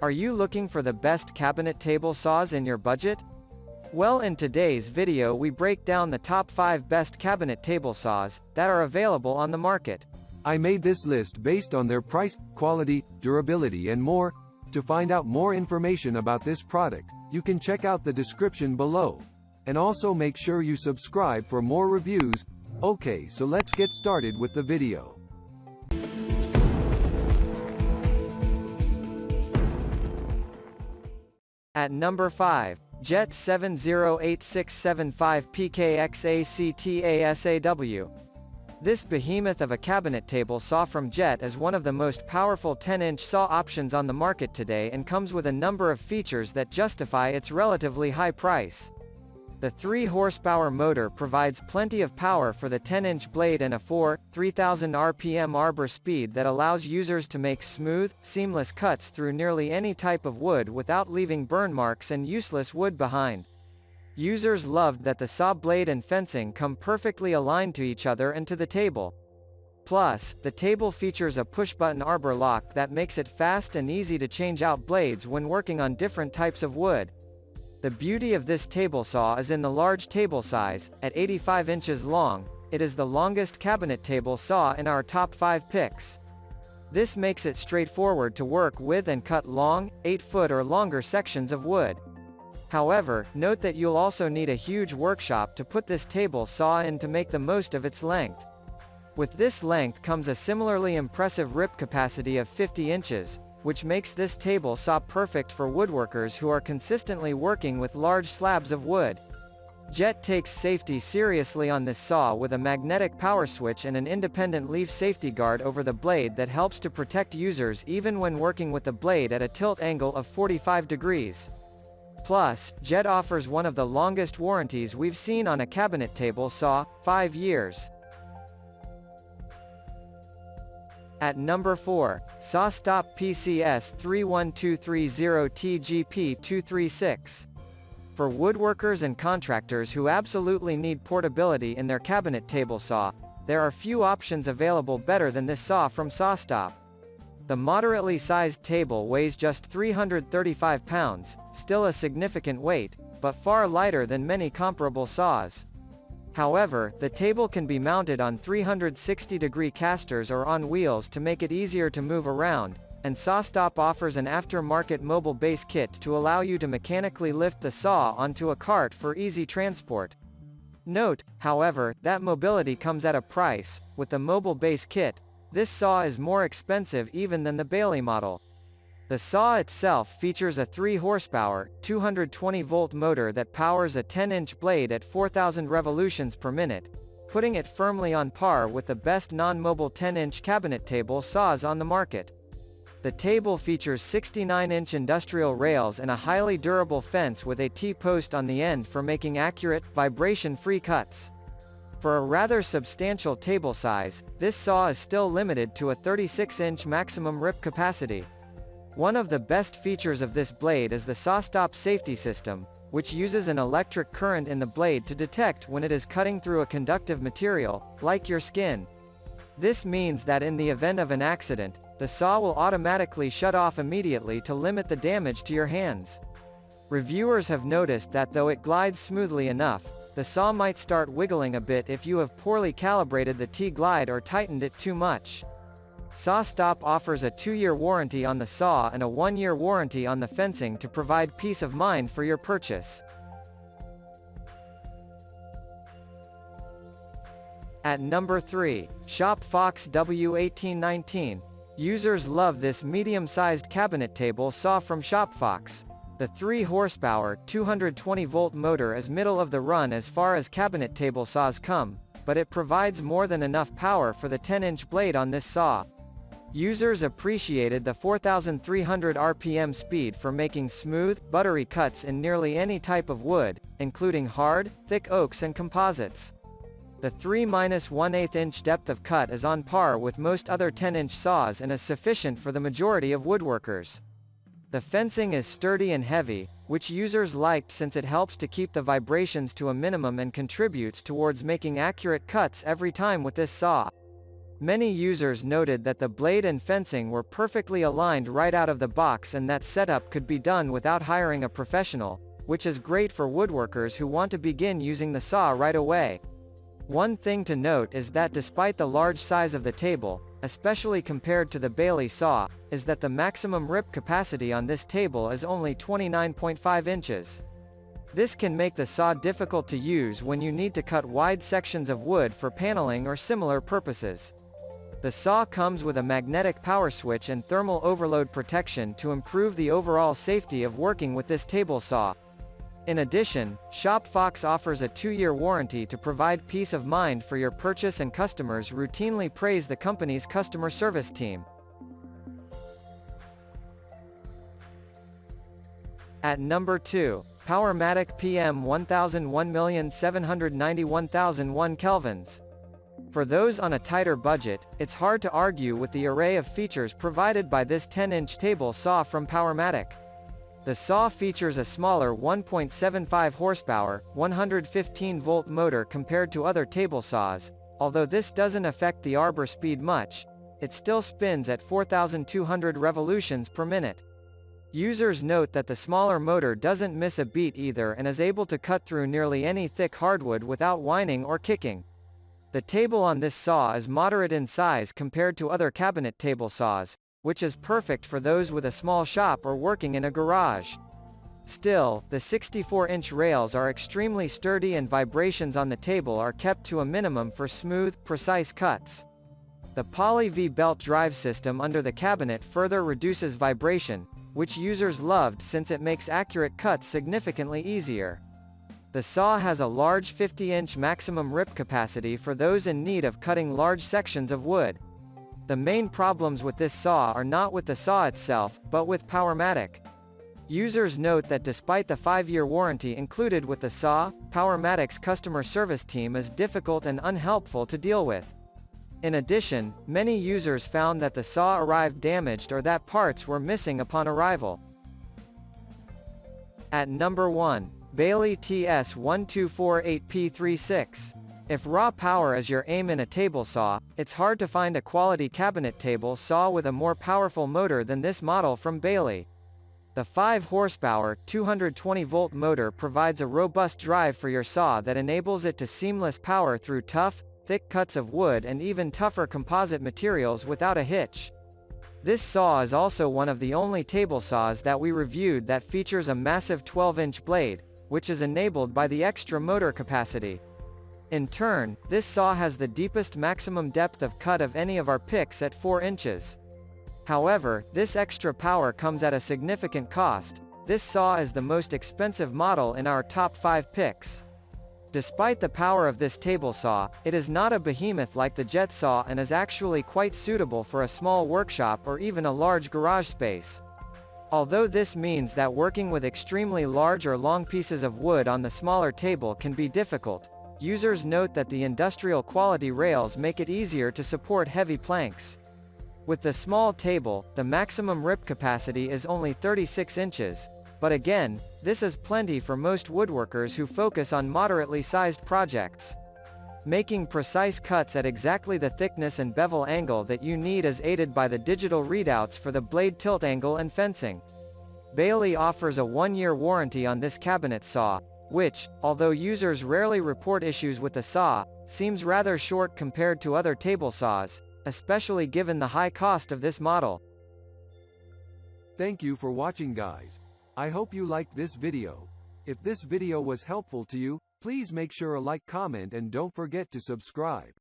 Are you looking for the best cabinet table saws in your budget? Well, in today's video we break down the top 5 best cabinet table saws that are available on the market. I made this list based on their price, quality, durability and more. To find out more information about this product, you can check out the description below. And also make sure you subscribe for more reviews. Okay, so let's get started with the video. At number 5, JET708675PKXACTA This behemoth of a cabinet table saw from JET is one of the most powerful 10-inch saw options on the market today and comes with a number of features that justify its relatively high price. The 3-horsepower motor provides plenty of power for the 10-inch blade and a 3,000 RPM arbor speed that allows users to make smooth, seamless cuts through nearly any type of wood without leaving burn marks and useless wood behind. Users loved that the saw blade and fencing come perfectly aligned to each other and to the table. Plus, the table features a push-button arbor lock that makes it fast and easy to change out blades when working on different types of wood. The beauty of this table saw is in the large table size. At 85 inches long, it is the longest cabinet table saw in our top 5 picks. This makes it straightforward to work with and cut long, 8-foot or longer sections of wood. However, note that you'll also need a huge workshop to put this table saw in to make the most of its length. With this length comes a similarly impressive rip capacity of 50 inches, which makes this table saw perfect for woodworkers who are consistently working with large slabs of wood. JET takes safety seriously on this saw with a magnetic power switch and an independent leaf safety guard over the blade that helps to protect users even when working with the blade at a tilt angle of 45 degrees. Plus, JET offers one of the longest warranties we've seen on a cabinet table saw, 5 years. At number 4, Sawstop PCS 31230TGP236. For woodworkers and contractors who absolutely need portability in their cabinet table saw, there are few options available better than this saw from Sawstop. The moderately sized table weighs just 335 pounds, still a significant weight, but far lighter than many comparable saws. However, the table can be mounted on 360-degree casters or on wheels to make it easier to move around, and Sawstop offers an aftermarket mobile base kit to allow you to mechanically lift the saw onto a cart for easy transport. Note, however, that mobility comes at a price. With the mobile base kit, this saw is more expensive even than the Bailey model. The saw itself features a 3-horsepower, 220-volt motor that powers a 10-inch blade at 4,000 revolutions per minute, putting it firmly on par with the best non-mobile 10-inch cabinet table saws on the market. The table features 69-inch industrial rails and a highly durable fence with a T-post on the end for making accurate, vibration-free cuts. For a rather substantial table size, this saw is still limited to a 36-inch maximum rip capacity. One of the best features of this blade is the Sawstop safety system, which uses an electric current in the blade to detect when it is cutting through a conductive material, like your skin. This means that in the event of an accident, the saw will automatically shut off immediately to limit the damage to your hands. Reviewers have noticed that though it glides smoothly enough, the saw might start wiggling a bit if you have poorly calibrated the T-glide or tightened it too much. Sawstop offers a 2-year warranty on the saw and a 1-year warranty on the fencing to provide peace of mind for your purchase. At number 3, shop Fox W1819. Users love this medium-sized cabinet table saw from Shop Fox. The 3-horsepower, 220-volt motor is middle of the run as far as cabinet table saws come, but it provides more than enough power for the 10-inch blade on this saw. Users appreciated the 4,300 RPM speed for making smooth, buttery cuts in nearly any type of wood, including hard, thick oaks and composites. The 3-1/8 inch depth of cut is on par with most other 10-inch saws and is sufficient for the majority of woodworkers. The fencing is sturdy and heavy, which users liked since it helps to keep the vibrations to a minimum and contributes towards making accurate cuts every time with this saw. Many users noted that the blade and fencing were perfectly aligned right out of the box and that setup could be done without hiring a professional, which is great for woodworkers who want to begin using the saw right away. One thing to note is that despite the large size of the table, especially compared to the Bailey saw, is that the maximum rip capacity on this table is only 29.5 inches. This can make the saw difficult to use when you need to cut wide sections of wood for paneling or similar purposes. The saw comes with a magnetic power switch and thermal overload protection to improve the overall safety of working with this table saw. In addition, Shop Fox offers a 2-year warranty to provide peace of mind for your purchase, and customers routinely praise the company's customer service team. At number 2, Powermatic PM 1001,791,001 kelvins. For those on a tighter budget, it's hard to argue with the array of features provided by this 10-inch table saw from Powermatic. The saw features a smaller 1.75 horsepower, 115-volt motor compared to other table saws. Although this doesn't affect the arbor speed much, it still spins at 4,200 revolutions per minute. Users note that the smaller motor doesn't miss a beat either and is able to cut through nearly any thick hardwood without whining or kicking. The table on this saw is moderate in size compared to other cabinet table saws, which is perfect for those with a small shop or working in a garage. Still, the 64-inch rails are extremely sturdy and vibrations on the table are kept to a minimum for smooth, precise cuts. The Poly V-belt drive system under the cabinet further reduces vibration, which users loved since it makes accurate cuts significantly easier. The saw has a large 50-inch maximum rip capacity for those in need of cutting large sections of wood. The main problems with this saw are not with the saw itself, but with Powermatic. Users note that despite the 5-year warranty included with the saw, Powermatic's customer service team is difficult and unhelpful to deal with. In addition, many users found that the saw arrived damaged or that parts were missing upon arrival. At number 1, Bailey TS1248P36. If raw power is your aim in a table saw, it's hard to find a quality cabinet table saw with a more powerful motor than this model from Bailey. The 5-horsepower, 220-volt motor provides a robust drive for your saw that enables it to seamless power through tough, thick cuts of wood and even tougher composite materials without a hitch. This saw is also one of the only table saws that we reviewed that features a massive 12-inch blade, which is enabled by the extra motor capacity. In turn, this saw has the deepest maximum depth of cut of any of our picks at 4 inches. However, this extra power comes at a significant cost. This saw is the most expensive model in our top 5 picks. Despite the power of this table saw, it is not a behemoth like the JET saw and is actually quite suitable for a small workshop or even a large garage space. Although this means that working with extremely large or long pieces of wood on the smaller table can be difficult, users note that the industrial quality rails make it easier to support heavy planks. With the small table, the maximum rip capacity is only 36 inches, but again, this is plenty for most woodworkers who focus on moderately sized projects. Making precise cuts at exactly the thickness and bevel angle that you need is aided by the digital readouts for the blade tilt angle and fencing. Bailey offers a 1-year warranty on this cabinet saw, which, although users rarely report issues with the saw, seems rather short compared to other table saws, especially given the high cost of this model. Thank you for watching, guys. I hope you liked this video. If this video was helpful to you, please make sure to like, comment and don't forget to subscribe.